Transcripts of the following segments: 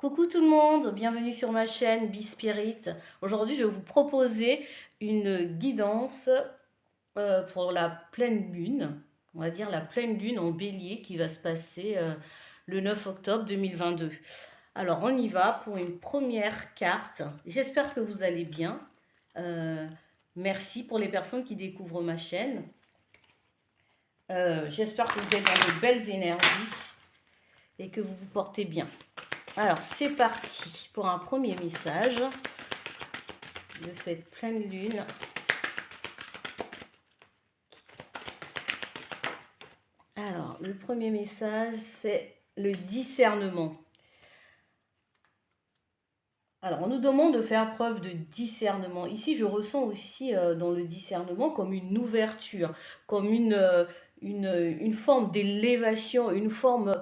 Coucou tout le monde, bienvenue sur ma chaîne Bispirit. Aujourd'hui, je vais vous proposer une guidance pour la pleine lune, on va dire la pleine lune en bélier qui va se passer le 9 octobre 2022. Alors, on y va pour une première carte. J'espère que vous allez bien. Merci pour les personnes qui découvrent ma chaîne. J'espère que vous êtes dans de belles énergies et que vous vous portez bien. Alors, c'est parti pour un premier message de cette pleine lune. Alors, le premier message, c'est le discernement. Alors, on nous demande de faire preuve de discernement. Ici, je ressens aussi dans le discernement comme une ouverture, comme une forme d'élévation, une forme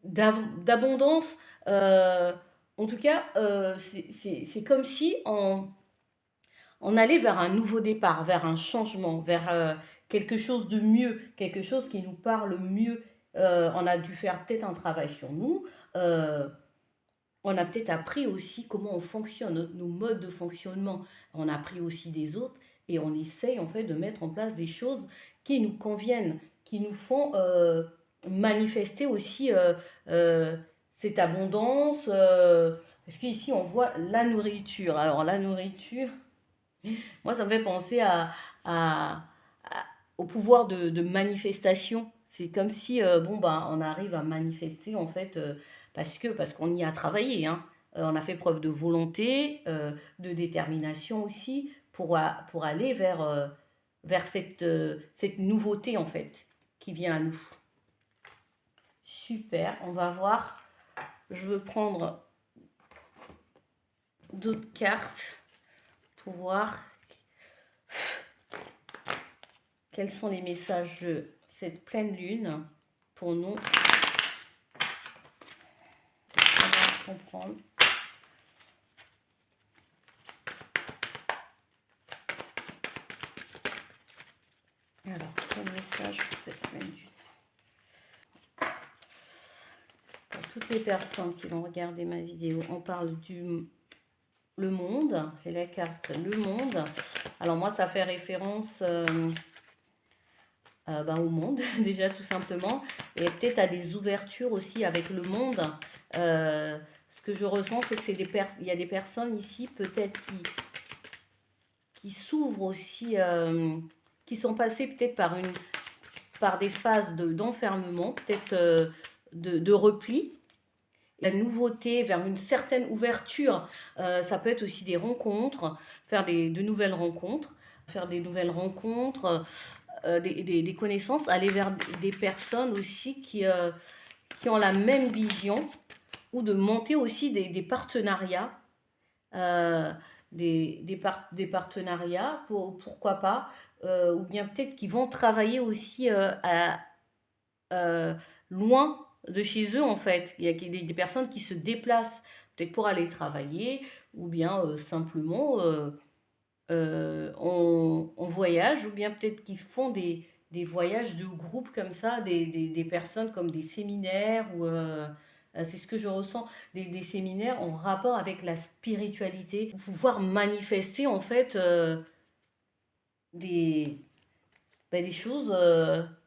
d'abondance. En tout cas, c'est comme si on allait vers un nouveau départ, vers un changement, vers quelque chose de mieux, quelque chose qui nous parle mieux. On a dû faire peut-être un travail sur nous. On a peut-être appris aussi comment on fonctionne, nos modes de fonctionnement. On a appris aussi des autres et on essaye en fait de mettre en place des choses qui nous conviennent, qui nous font manifester aussi cette abondance. Parce qu'ici on voit la nourriture. Alors la nourriture, moi ça me fait penser à- au pouvoir de manifestation. C'est comme si bon bah on arrive à manifester en fait parce qu'on y a travaillé, hein. On a fait preuve de volonté, de détermination aussi pour aller vers cette nouveauté en fait qui vient à nous. Super, on va voir. Je veux prendre d'autres cartes pour voir quels sont les messages de cette pleine lune pour nous. On va comprendre. Alors, quel message pour cette pleine lune? Pour toutes les personnes qui vont regarder ma vidéo, on parle le monde. C'est la carte le monde. Alors moi, ça fait référence au monde, déjà tout simplement. Et peut-être à des ouvertures aussi avec le monde. Ce que je ressens, c'est que il y a des personnes ici, peut-être qui s'ouvrent aussi, qui sont passées peut-être par des phases d'enfermement, peut-être de repli. La nouveauté vers une certaine ouverture, ça peut être aussi des rencontres, faire de nouvelles rencontres, des connaissances, aller vers des personnes aussi qui ont la même vision, ou de monter aussi des partenariats, des partenariats, pourquoi pas, ou bien peut-être qu'ils vont travailler aussi loin de chez eux en fait. Il y a des personnes qui se déplacent peut-être pour aller travailler, ou bien simplement on voyage, ou bien peut-être qu'ils font des voyages de groupe comme ça, des personnes comme des séminaires, ou c'est ce que je ressens, des séminaires en rapport avec la spiritualité, pour pouvoir manifester en fait des, des choses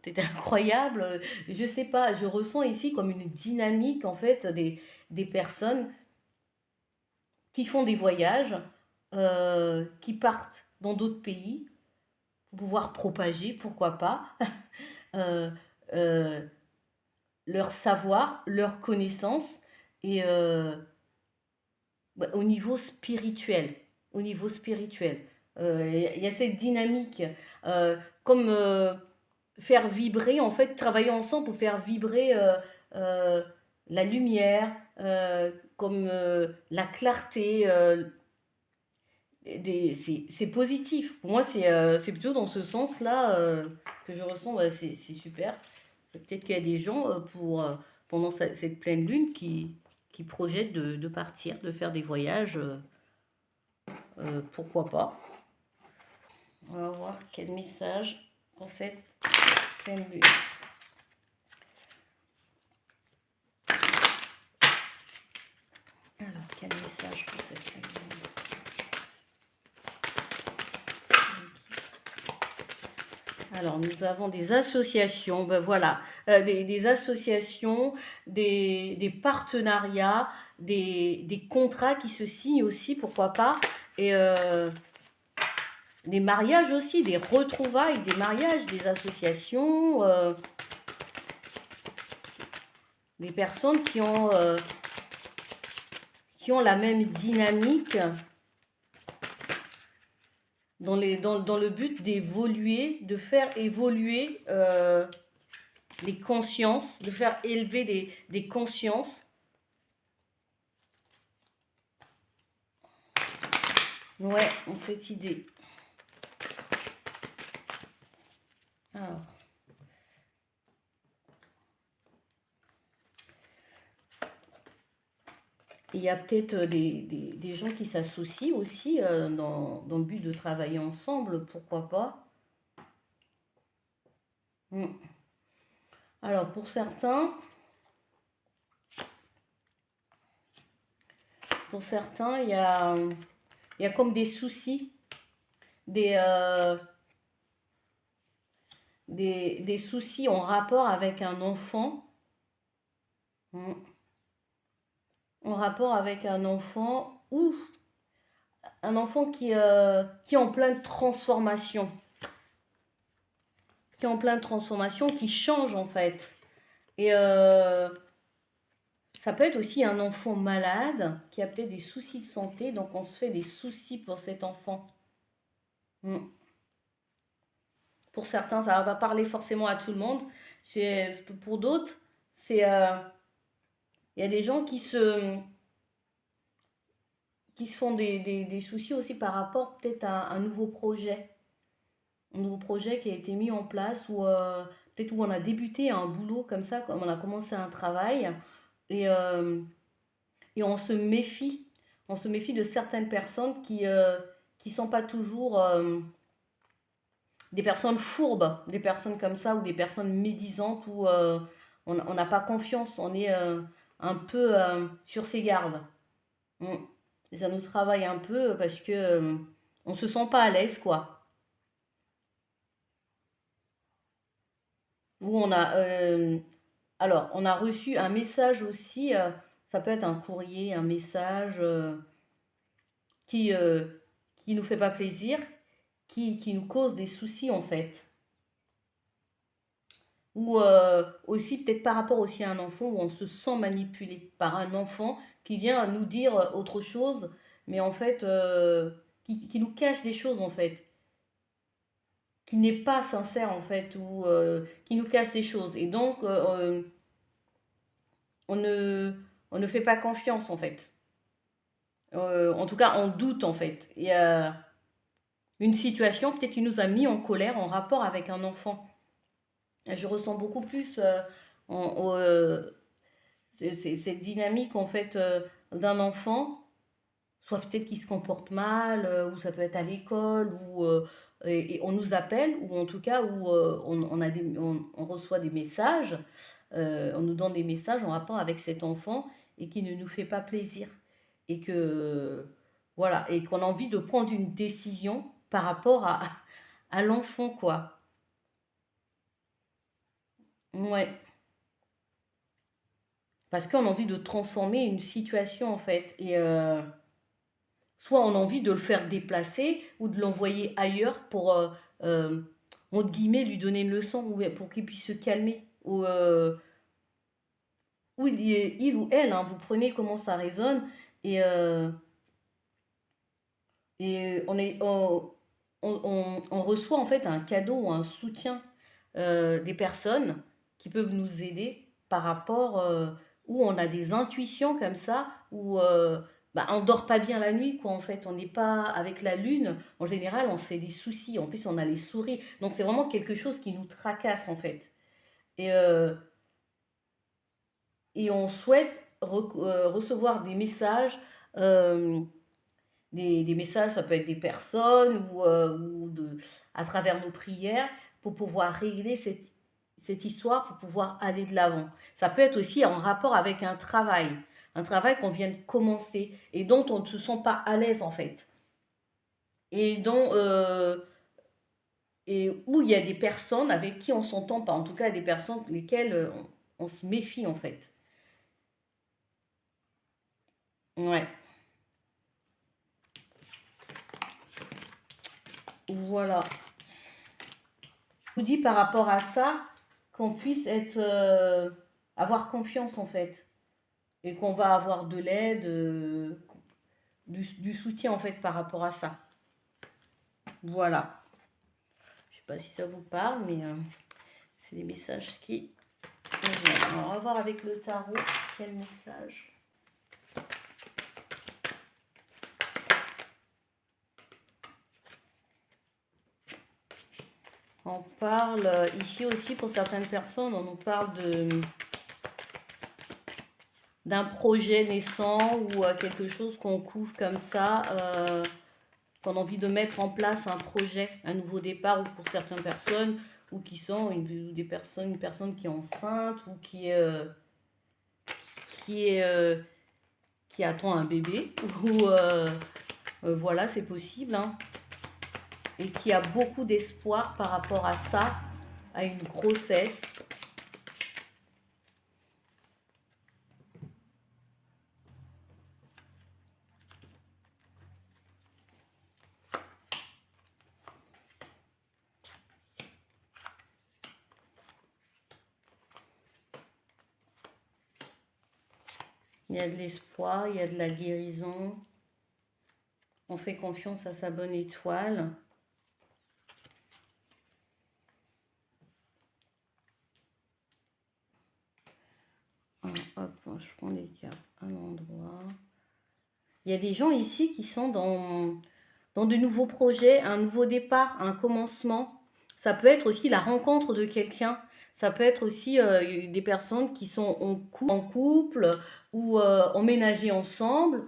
peut-être incroyables. Je sais pas, je ressens ici comme une dynamique en fait des personnes qui font des voyages, qui partent dans d'autres pays pour pouvoir propager, pourquoi pas, euh, euh, leur savoir, leur connaissance, et au niveau spirituel. Au niveau spirituel. Il y a cette dynamique, comme faire vibrer, en fait, travailler ensemble pour faire vibrer euh, la lumière, comme la clarté. C'est positif. Pour moi, c'est plutôt dans ce sens-là que je ressens, ouais, c'est super. Peut-être qu'il y a des gens pendant cette pleine lune qui projettent de partir, de faire des voyages. Pourquoi pas. On va voir quel message pour cette pleine lune. Quel message pour cette famille? Alors, nous avons des associations, ben voilà, des associations, des partenariats, des contrats qui se signent aussi, pourquoi pas, et des mariages aussi, des retrouvailles, des mariages, des associations, des personnes qui ont la même dynamique dans le but d'évoluer, de faire évoluer les consciences, de faire élever des consciences. Ouais, on cette idée. Alors. Il y a peut-être des gens qui s'associent aussi dans le but de travailler ensemble, pourquoi pas. Mm. Alors pour certains, il y a comme des soucis, des soucis en rapport avec un enfant. Mm. En rapport avec un enfant ou un enfant qui est en pleine transformation. Qui est en pleine transformation, qui change en fait. Et ça peut être aussi un enfant malade qui a peut-être des soucis de santé, donc on se fait des soucis pour cet enfant. Mm. Pour certains, ça va pas parler forcément à tout le monde. Pour d'autres, c'est il y a des gens qui se font des soucis aussi par rapport peut-être à un nouveau projet. Un nouveau projet qui a été mis en place ou peut-être où on a débuté un boulot comme ça, comme on a commencé un travail et, euh, et on se méfie. On se méfie de certaines personnes qui sont pas toujours des personnes fourbes, des personnes comme ça ou des personnes médisantes où on n'a pas confiance, on est un peu sur ses gardes. Mm. Et ça nous travaille un peu parce que on se sent pas à l'aise quoi. Où on a alors on a reçu un message aussi, ça peut être un courrier, un message qui qui nous fait pas plaisir, qui nous cause des soucis en fait. Ou aussi peut-être par rapport aussi à un enfant où on se sent manipulé par un enfant qui vient nous dire autre chose, mais en fait qui nous cache des choses en fait, qui n'est pas sincère en fait, ou qui nous cache des choses. Et donc on ne, on ne fait pas confiance en fait. En tout cas, on doute en fait. Il y a une situation peut-être qui nous a mis en colère en rapport avec un enfant. Je ressens beaucoup plus en, cette dynamique en fait d'un enfant, soit peut-être qu'il se comporte mal, ou ça peut être à l'école, ou et on nous appelle, ou en tout cas où on reçoit des messages, on nous donne des messages en rapport avec cet enfant et qui ne nous fait pas plaisir. Et que voilà, et qu'on a envie de prendre une décision par rapport à l'enfant, quoi. Ouais. Parce qu'on a envie de transformer une situation en fait. Et soit on a envie de le faire déplacer ou de l'envoyer ailleurs pour, euh, entre guillemets, lui donner une leçon ou pour qu'il puisse se calmer. Ou il ou elle, hein, vous prenez comment ça résonne. Et, on reçoit en fait un cadeau ou un soutien des personnes qui peuvent nous aider par rapport où on a des intuitions comme ça, où bah, on dort pas bien la nuit, quoi, en fait. On n'est pas avec la lune. En général, on se fait des soucis. En plus, on a les souris. Donc, c'est vraiment quelque chose qui nous tracasse, en fait. Et, euh, et on souhaite recevoir des messages. euh, des messages, ça peut être des personnes ou à travers nos prières pour pouvoir régler cette histoire, pour pouvoir aller de l'avant. Ça peut être aussi en rapport avec un travail. un travail qu'on vient de commencer et dont on ne se sent pas à l'aise en fait. Et dont et où il y a des personnes avec qui on s'entend pas, en tout cas des personnes lesquelles on se méfie en fait. Ouais, voilà. Je vous dis par rapport à ça qu'on puisse être, avoir confiance en fait et qu'on va avoir de l'aide, du soutien en fait par rapport à ça. Voilà. Je sais pas si ça vous parle, mais c'est des messages qui. Alors, on va voir avec le tarot quel message. On parle ici aussi pour certaines personnes, on nous parle d'un projet naissant ou quelque chose qu'on couvre comme ça, qu'on a envie de mettre en place un projet, un nouveau départ, ou pour certaines personnes, ou qui sont une personne qui est enceinte ou qui est qui attend un bébé, ou voilà, c'est possible, hein, et qui a beaucoup d'espoir par rapport à ça, à une grossesse. Il y a de l'espoir, il y a de la guérison. On fait confiance à sa bonne étoile. Hop, je prends les cartes à l'endroit. Il y a des gens ici qui sont dans de nouveaux projets, un nouveau départ, un commencement. Ça peut être aussi la rencontre de quelqu'un. Ça peut être aussi des personnes qui sont en couple ou emménagées ensemble.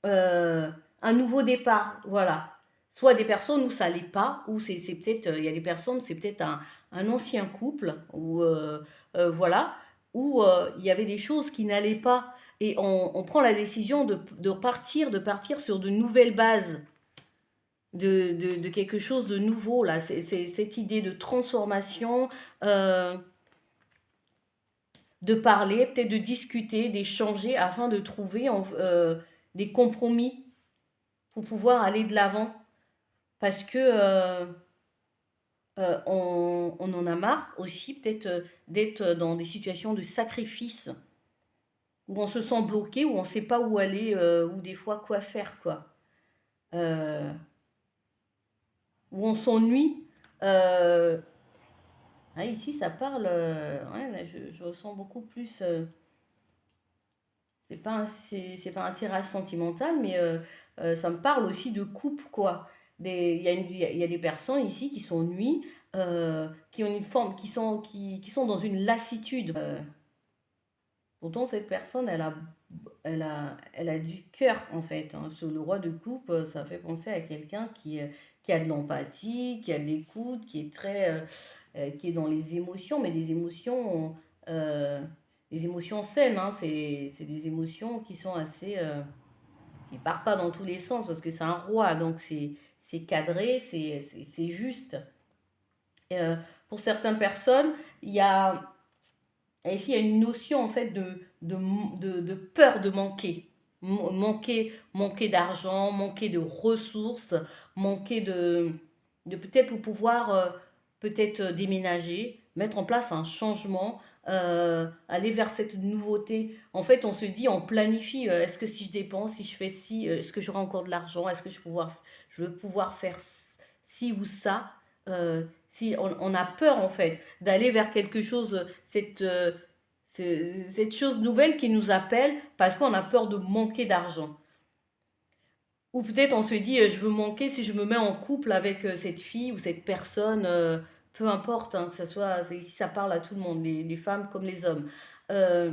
Un nouveau départ, voilà. Soit des personnes où ça l'est pas, ou c'est peut-être, il y a des personnes, c'est peut-être un ancien couple, ou voilà, où il y avait des choses qui n'allaient pas, et on prend la décision de partir sur de nouvelles bases, de quelque chose de nouveau, là, c'est cette idée de transformation, de parler, peut-être de discuter, d'échanger, afin de trouver des compromis pour pouvoir aller de l'avant. Parce que on en a marre aussi peut-être d'être dans des situations de sacrifice, où on se sent bloqué, où on ne sait pas où aller, ou des fois quoi faire, quoi. Euh, où on s'ennuie. Euh, ah, ici, ça parle. Ouais, là, je ressens beaucoup plus. C'est pas un tirage sentimental, mais ça me parle aussi de couple, quoi. Il y a des personnes ici qui s'ennuient, qui ont une forme, qui sont dans une lassitude. Pourtant, cette personne, elle a du cœur, en fait, hein. Sur le roi de coupe, ça fait penser à quelqu'un qui a de l'empathie, qui a de l'écoute, qui est dans les émotions, mais des émotions saines, hein. C'est des émotions qui sont assez, qui partent pas dans tous les sens, parce que c'est un roi, donc c'est cadré, c'est juste. Euh, pour certaines personnes, il y a et ici, il y a une notion en fait de peur de manquer. Manquer d'argent, manquer de ressources, manquer de peut-être pour pouvoir peut-être déménager, mettre en place un changement, aller vers cette nouveauté. En fait, on se dit, on planifie, est-ce que si je dépense, si je fais ci, est-ce que j'aurai encore de l'argent, est-ce que je veux pouvoir faire ci ou ça. Si on a peur en fait d'aller vers quelque chose, cette chose nouvelle qui nous appelle parce qu'on a peur de manquer d'argent. Ou peut-être on se dit, je veux manquer si je me mets en couple avec cette fille ou cette personne, peu importe, hein, que ce soit, ici ça parle à tout le monde, les femmes comme les hommes. Euh,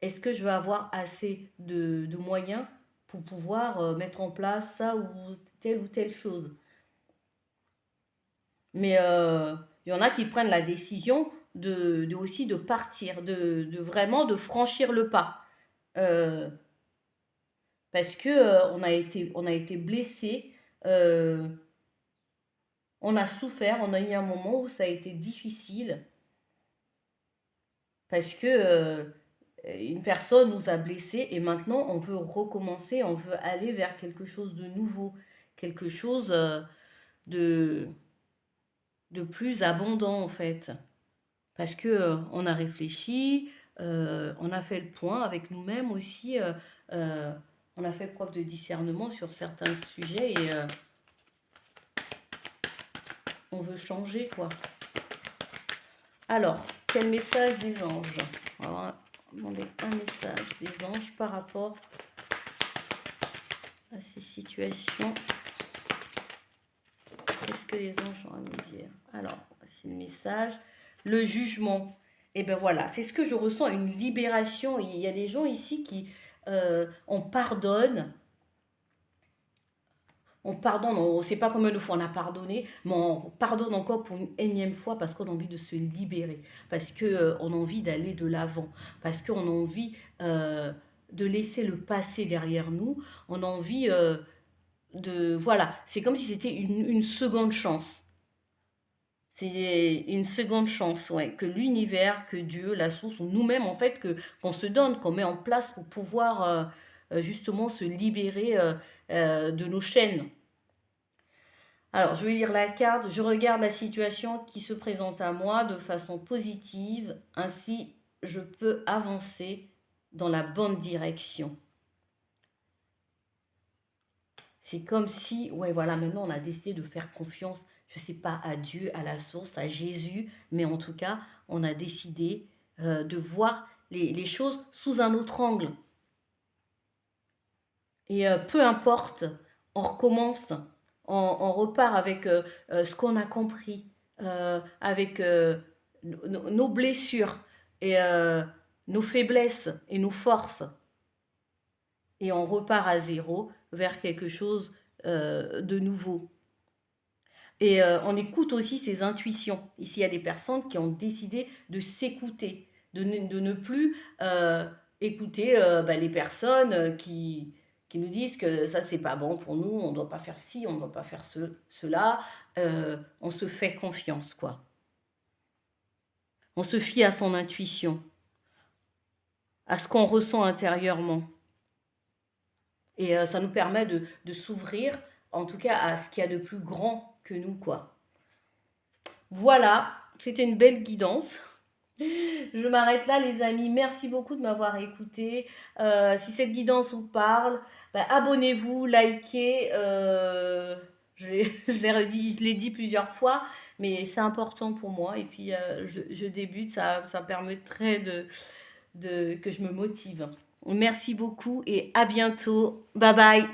Est-ce que je vais avoir assez de moyens pour pouvoir mettre en place ça ou telle chose? Mais il y en a qui prennent la décision aussi de partir, de vraiment de franchir le pas. parce que on a été blessé, euh, on a souffert, on a eu un moment où ça a été difficile, parce que une personne nous a blessés et maintenant on veut recommencer, on veut aller vers quelque chose de nouveau, quelque chose de, de plus abondant en fait. Parce que on a réfléchi, on a fait le point avec nous-mêmes aussi, euh, on a fait preuve de discernement sur certains sujets et on veut changer quoi. Alors, quel message des anges? On va demander un message des anges par rapport à ces situations. Qu'est-ce que les anges ont à nous dire? Alors, voici le message. Le jugement. Et ben voilà, c'est ce que je ressens, une libération. Il y a des gens ici qui, on pardonne, on ne sait pas combien de fois on a pardonné, mais on pardonne encore pour une énième fois parce qu'on a envie de se libérer, parce qu'on a envie d'aller de l'avant, parce qu'on a envie de laisser le passé derrière nous, on a envie Voilà, c'est comme si c'était une seconde chance. C'est une seconde chance, ouais, que l'univers, que Dieu, la source, ou nous-mêmes, en fait, qu'on se donne, qu'on met en place pour pouvoir justement se libérer de nos chaînes. Alors, je vais lire la carte. Je regarde la situation qui se présente à moi de façon positive. Ainsi, je peux avancer dans la bonne direction. C'est comme si, ouais, voilà, maintenant on a décidé de faire confiance, je ne sais pas, à Dieu, à la source, à Jésus, mais en tout cas, on a décidé de voir les choses sous un autre angle. Et peu importe, on recommence, on repart avec ce qu'on a compris, avec nos blessures et nos faiblesses et nos forces. Et on repart à zéro vers quelque chose de nouveau. Et on écoute aussi ses intuitions. Ici, il y a des personnes qui ont décidé de s'écouter, de ne plus écouter les personnes qui nous disent que ça, c'est pas bon pour nous, on ne doit pas faire ci, on ne doit pas faire cela. On se fait confiance, quoi. On se fie à son intuition, à ce qu'on ressent intérieurement. Et ça nous permet de s'ouvrir, en tout cas, à ce qu'il y a de plus grand que nous, quoi. Voilà, c'était une belle guidance. Je m'arrête là, les amis. Merci beaucoup de m'avoir écouté. Si cette guidance vous parle, abonnez-vous, likez. Je l'ai redit, je l'ai dit plusieurs fois, mais c'est important pour moi. Et puis, je débute, ça permettrait que je me motive. Merci beaucoup et à bientôt. Bye bye.